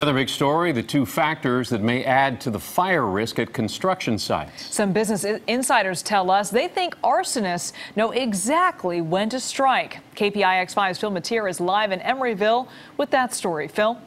Another big story, the two factors that may add to the fire risk at construction sites. Some business insiders tell us they think arsonists know exactly when to strike. KPIX 5's Phil Mateer is live in Emeryville with that story. Phil?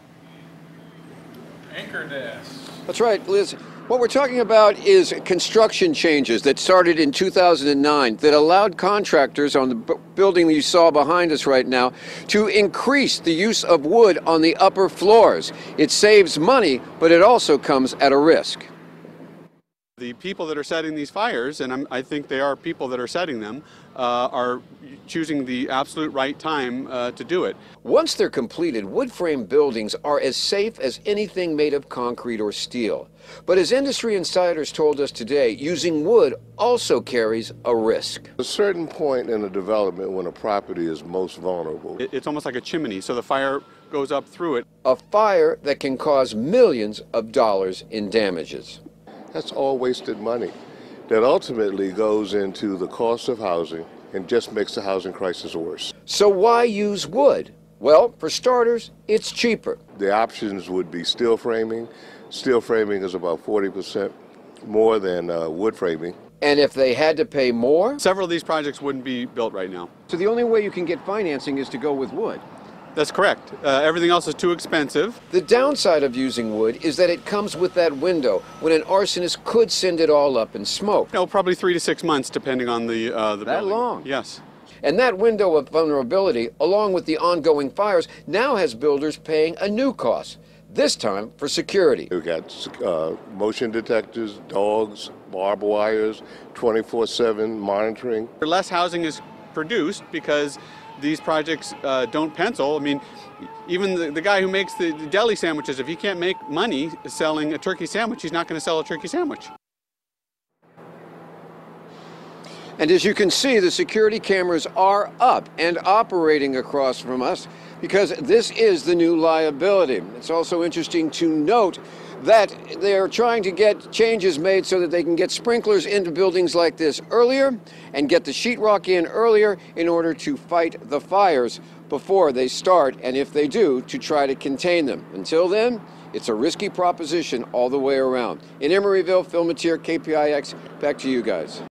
Anchor desk. That's right, Liz. What we're talking about is construction changes that started in 2009 that allowed contractors on the building you saw behind us right now to increase the use of wood on the upper floors. It saves money, but it also comes at a risk. The people that are setting these fires, and I think they are people that are setting them, are choosing the absolute right time to do it. Once they're completed, wood frame buildings are as safe as anything made of concrete or steel. But as industry insiders told us today, using wood also carries a risk. A certain point in the development when a property is most vulnerable. It's almost like a chimney, so the fire goes up through it. A fire that can cause millions of dollars in damages. That's all wasted money that ultimately goes into the cost of housing and just makes the housing crisis worse. So why use wood? Well, for starters, it's cheaper. The options would be steel framing. Steel framing is about 40% more than wood framing. And if they had to pay more? Several of these projects wouldn't be built right now. So the only way you can get financing is to go with wood. That's correct. Everything else is too expensive. The downside of using wood is that it comes with that window when an arsonist could send it all up in smoke. No, probably 3 to 6 months, depending on the That building. long? Yes. And that window of vulnerability, along with the ongoing fires, now has builders paying a new cost, this time for security. We've got motion detectors, dogs, barbed wires, 24/7 monitoring. Less housing is produced because these projects don't pencil. I mean, even the guy who makes the deli sandwiches, if he can't make money selling a turkey sandwich, he's not going to sell a turkey sandwich. And as you can see, the security cameras are up and operating across from us because this is the new liability. It's also interesting to note that they're trying to get changes made so that they can get sprinklers into buildings like this earlier and get the sheetrock in earlier in order to fight the fires before they start, and if they do, to try to contain them. Until then, it's a risky proposition all the way around. In Emeryville, Phil Mateer, KPIX, back to you guys.